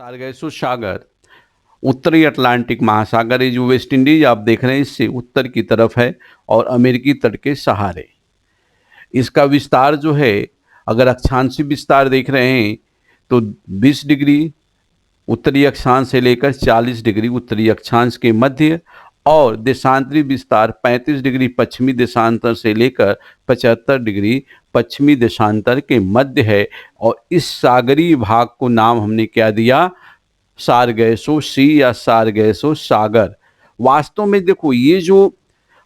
Sargasso सागर उत्तरी Atlantic महासागर है। जो वेस्ट इंडीज आप देख रहे हैं इससे उत्तर की तरफ है और अमेरिकी तट के सहारे। इसका विस्तार जो है, अगर अक्षांशीय विस्तार देख रहे हैं तो 20 डिग्री उत्तरी अक्षांश से लेकर 40 डिग्री उत्तरी अक्षांश के मध्य, और देशांतरी विस्तार 35 डिग्री पश्चिमी देशांतर से लेकर 75 डिग्री पश्चिमी देशांतर के मध्य है। और इस सागरीय भाग को नाम हमने क्या दिया? सारगैसो सी या सारगैसो सागर। वास्तव में देखो, ये जो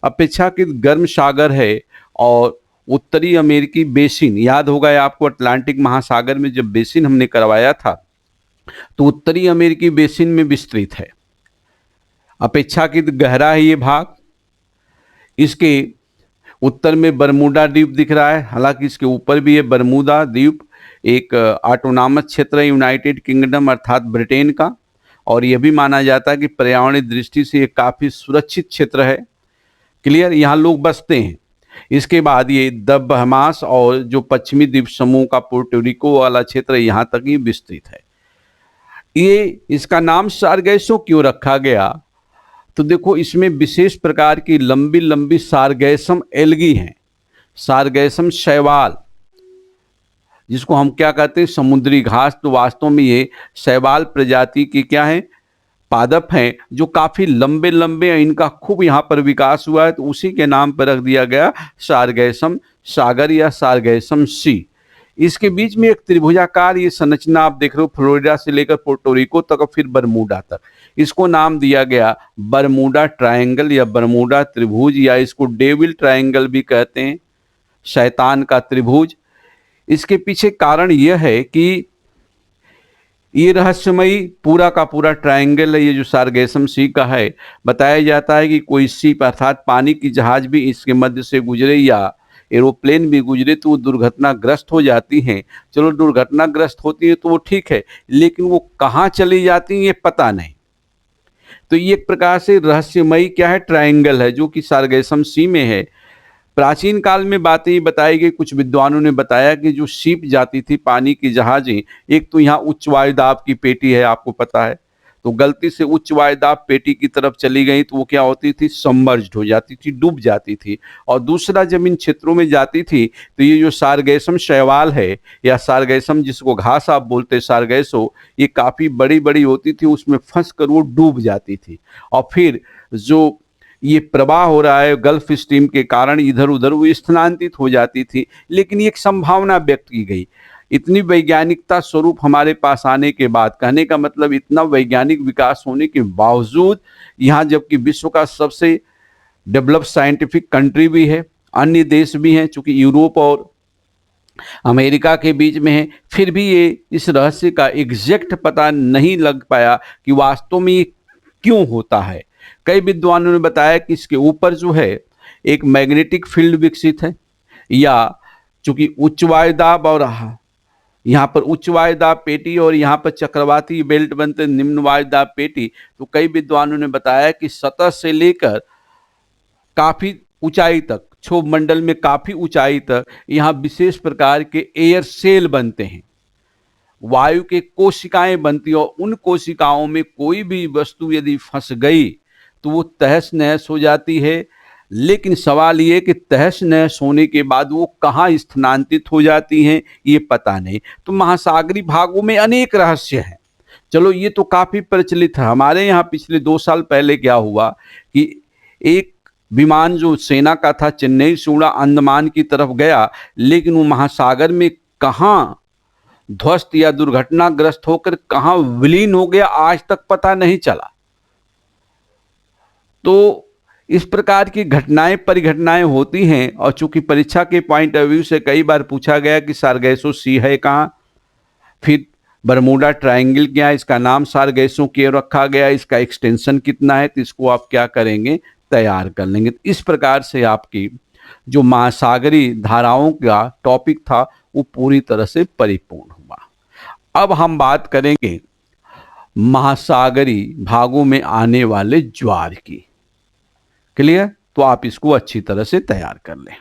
अपेक्षाकृत गर्म सागर है और उत्तरी अमेरिकी बेसिन, याद होगा आपको अटलांटिक महासागर में जब बेसिन हमने करवाया था तो उत्तरी अमेरिकी बेसिन में विस्तृत है। अपेक्षाकृत गहरा है ये भाग। इसके उत्तर में बरमूडा द्वीप दिख रहा है, हालांकि इसके ऊपर भी है बरमूडा द्वीप, एक ऑटोनॉमस क्षेत्र है यूनाइटेड किंगडम अर्थात ब्रिटेन का, और यह भी माना जाता है कि पर्यावरणीय दृष्टि से ये काफ़ी सुरक्षित क्षेत्र है। क्लियर, यहाँ लोग बसते हैं। इसके बाद ये द बहमास और जो पश्चिमी द्वीप समूह का पोर्टोरिको वाला क्षेत्र यहाँ तक ही विस्तृत है। ये इसका नाम सारगैसो क्यों रखा गया? तो देखो, इसमें विशेष प्रकार की लंबी लंबी सारगैसम एल्गी हैं, सारगैसम शैवाल, जिसको हम क्या कहते हैं, समुद्री घास। तो वास्तव में ये शैवाल प्रजाति की क्या है, पादप हैं, जो काफ़ी लंबे लंबे हैं। इनका खूब यहाँ पर विकास हुआ है, तो उसी के नाम पर रख दिया गया सारगैसम सागर या सारगैसम सी। इसके बीच में एक त्रिभुजाकार ये संरचना आप देख रहे हो, फ्लोरिडा से लेकर पोर्टोरिको तक और फिर बरमूडा तक। इसको नाम दिया गया बरमूडा ट्रायंगल या बरमूडा त्रिभुज, या इसको डेविल ट्रायंगल भी कहते हैं, शैतान का त्रिभुज। इसके पीछे कारण यह है कि ये रहस्यमयी पूरा का पूरा ट्रायंगल है, ये जो सारगैसम सी का है। बताया जाता है कि कोई शिप अर्थात पानी की जहाज भी इसके मध्य से गुजरे या एरोप्लेन भी गुजरे तो वो दुर्घटनाग्रस्त हो जाती हैं। चलो, दुर्घटनाग्रस्त होती है तो वो ठीक है, लेकिन वो कहाँ चली जाती हैं ये पता नहीं। तो ये एक प्रकार से रहस्यमयी क्या है, ट्रायंगल है, जो कि सारगैसम सी में है। प्राचीन काल में बातें ये बताई गई, कुछ विद्वानों ने बताया कि जो शिप जाती थी, पानी की जहाजें, एक तो यहाँ उच्च वायुदाब की पेटी है, आपको पता है, तो गलती से उच्च वायुदाब पेटी की तरफ चली गई तो वो क्या होती थी, सबमर्ज्ड हो जाती थी, डूब जाती थी। और दूसरा, जब इन क्षेत्रों में जाती थी तो ये जो सारगैसम शैवाल है या सारगैसम, जिसको घास आप बोलते सारगैसो, ये काफ़ी बड़ी बड़ी होती थी, उसमें फंस कर वो डूब जाती थी। और फिर जो ये प्रवाह हो रहा है गल्फ स्ट्रीम के कारण, इधर उधर वो स्थानांतरित हो जाती थी। लेकिन एक संभावना व्यक्त की गई, इतनी वैज्ञानिकता स्वरूप हमारे पास आने के बाद, कहने का मतलब इतना वैज्ञानिक विकास होने के बावजूद, यहाँ जबकि विश्व का सबसे डेवलप साइंटिफिक कंट्री भी है, अन्य देश भी हैं, चूंकि यूरोप और अमेरिका के बीच में है, फिर भी ये इस रहस्य का एग्जैक्ट पता नहीं लग पाया कि वास्तव में ये क्यों होता है। कई विद्वानों ने बताया कि इसके ऊपर जो है एक मैग्नेटिक फील्ड विकसित है, या चूंकि उच्च वायुदाब और यहाँ पर उच्च वायुदाब पेटी और यहाँ पर चक्रवाती बेल्ट बनते निम्न वायुदाब पेटी, तो कई विद्वानों ने बताया कि सतह से लेकर काफ़ी ऊंचाई तक, क्षोभ मंडल में काफ़ी ऊंचाई तक यहाँ विशेष प्रकार के एयर सेल बनते हैं, वायु के कोशिकाएं बनती हैं, और उन कोशिकाओं में कोई भी वस्तु यदि फंस गई तो वो तहस नहस हो जाती है। लेकिन सवाल ये कि तहस नहस होने के बाद वो कहाँ स्थानांतरित हो जाती हैं ये पता नहीं। तो महासागरीय भागों में अनेक रहस्य हैं। चलो, ये तो काफ़ी प्रचलित है। हमारे यहाँ पिछले 2 साल पहले क्या हुआ कि एक विमान जो सेना का था, चेन्नई से उड़ा, अंडमान की तरफ गया, लेकिन वो महासागर में कहाँ ध्वस्त या दुर्घटनाग्रस्त होकर कहाँ विलीन हो गया, आज तक पता नहीं चला। तो इस प्रकार की घटनाएं परिघटनाएं होती हैं, और चूंकि परीक्षा के पॉइंट ऑफ व्यू से कई बार पूछा गया कि सारगैसो सी है कहाँ, फिर बरमूडा ट्रायंगल क्या है, इसका नाम सारगैसो क्यों रखा गया, इसका एक्सटेंशन कितना है, तो इसको आप क्या करेंगे, तैयार कर लेंगे। तो इस प्रकार से आपकी जो महासागरीय धाराओं का टॉपिक था वो पूरी तरह से परिपूर्ण हुआ। अब हम बात करेंगे महासागरीय भागों में आने वाले ज्वार की। क्लियर? तो आप इसको अच्छी तरह से तैयार कर लें।